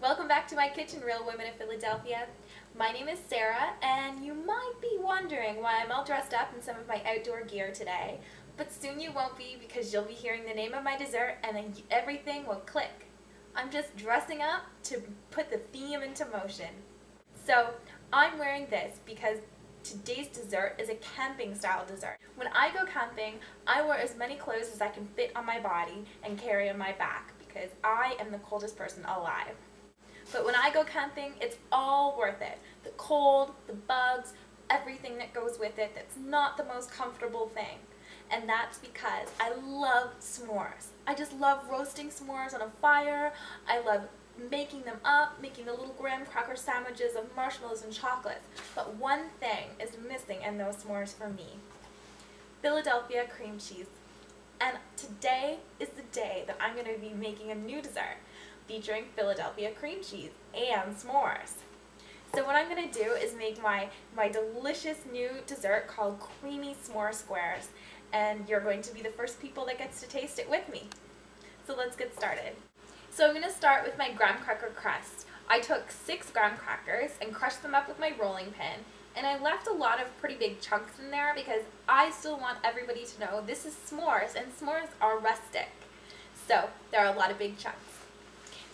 Welcome back to my kitchen, Real Women of Philadelphia. My name is Sarah, and you might be wondering why I'm all dressed up in some of my outdoor gear today, but soon you won't be because you'll be hearing the name of my dessert and then everything will click. I'm just dressing up to put the theme into motion. So I'm wearing this because today's dessert is a camping style dessert. When I go camping, I wear as many clothes as I can fit on my body and carry on my back because I am the coldest person alive. But when I go camping, it's all worth it. The cold, the bugs, everything that goes with it that's not the most comfortable thing. And that's because I love s'mores. I just love roasting s'mores on a fire. I love making them up, making the little graham cracker sandwiches of marshmallows and chocolates. But one thing is missing in those s'mores for me: Philadelphia cream cheese. And today is the day that I'm going to be making a new dessert featuring Philadelphia cream cheese and s'mores. So what I'm going to do is make my delicious new dessert called Creamy S'more Squares, and you're going to be the first people that gets to taste it with me. So let's get started. So I'm going to start with my graham cracker crust. I took 6 graham crackers and crushed them up with my rolling pin, and I left a lot of pretty big chunks in there because I still want everybody to know this is s'mores, and s'mores are rustic. So there are a lot of big chunks.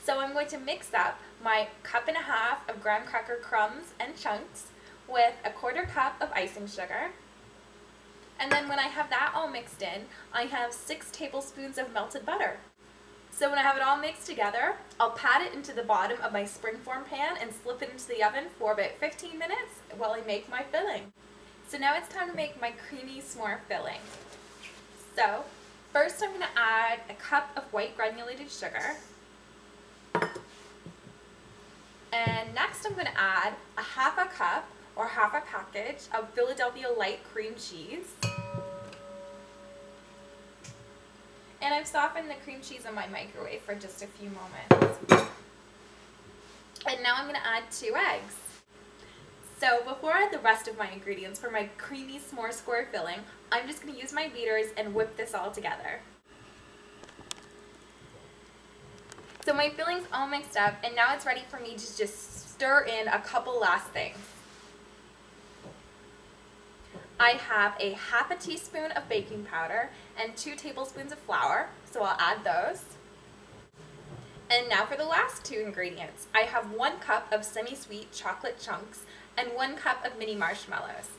So I'm going to mix up my 1.5 cups of graham cracker crumbs and chunks with a 1/4 cup of icing sugar. And then when I have that all mixed in, I have 6 tablespoons of melted butter. So when I have it all mixed together, I'll pat it into the bottom of my springform pan and slip it into the oven for about 15 minutes while I make my filling. So now it's time to make my creamy s'more filling. So first I'm going to add a cup of white granulated sugar. And next I'm going to add a 1/2 cup or 1/2 package of Philadelphia light cream cheese. And I've softened the cream cheese in my microwave for just a few moments. And now I'm going to add 2 eggs. So before I add the rest of my ingredients for my creamy s'more square filling, I'm just going to use my beaters and whip this all together. So my filling's all mixed up, and now it's ready for me to just stir in a couple last things. I have a 1/2 teaspoon of baking powder and 2 tablespoons of flour, so I'll add those. And now for the last 2 ingredients. I have 1 cup of semi-sweet chocolate chunks and 1 cup of mini marshmallows.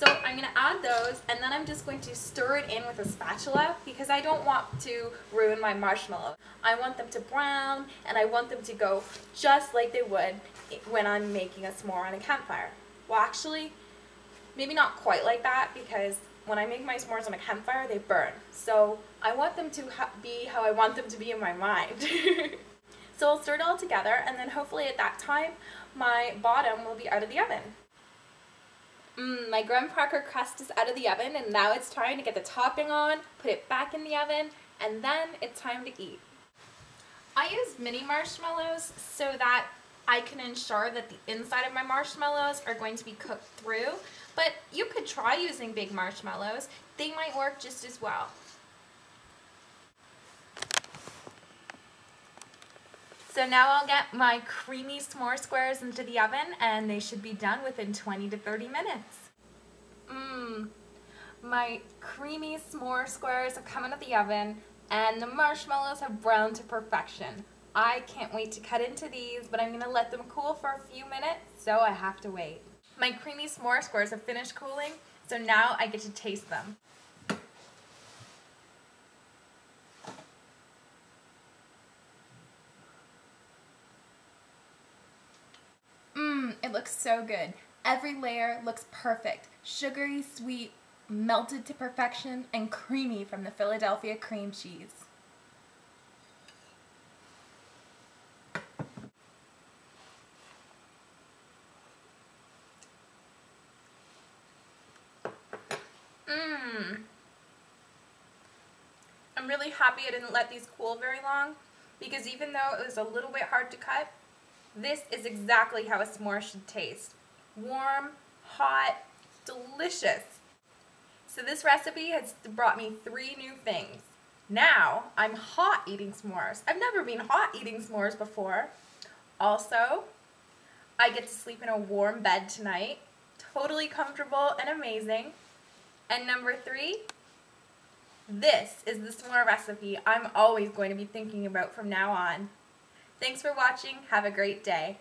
So I'm going to add those, and then I'm just going to stir it in with a spatula because I don't want to ruin my marshmallows. I want them to brown, and I want them to go just like they would when I'm making a s'more on a campfire. Well, actually, maybe not quite like that, because when I make my s'mores on a campfire, they burn. So I want them to be how I want them to be in my mind. So I'll stir it all together, and then hopefully at that time, my bottom will be out of the oven. My graham cracker crust is out of the oven, and now it's time to get the topping on, put it back in the oven, and then it's time to eat. I use mini marshmallows so that I can ensure that the inside of my marshmallows are going to be cooked through, but you could try using big marshmallows. They might work just as well. So now I'll get my creamy s'more squares into the oven, and they should be done within 20 to 30 minutes. My creamy s'more squares have come out of the oven, and the marshmallows have browned to perfection. I can't wait to cut into these, but I'm going to let them cool for a few minutes, so I have to wait. My creamy s'more squares have finished cooling, so now I get to taste them. It looks so good. Every layer looks perfect. Sugary, sweet, melted to perfection, and creamy from the Philadelphia cream cheese. I'm really happy I didn't let these cool very long, because even though it was a little bit hard to cut, this is exactly how a s'more should taste. Warm, hot, delicious. So this recipe has brought me 3 new things. Now I'm hot eating s'mores. I've never been hot eating s'mores before. Also, I get to sleep in a warm bed tonight. Totally comfortable and amazing. And number 3, this is the s'more recipe I'm always going to be thinking about from now on. Thanks for watching. Have a great day.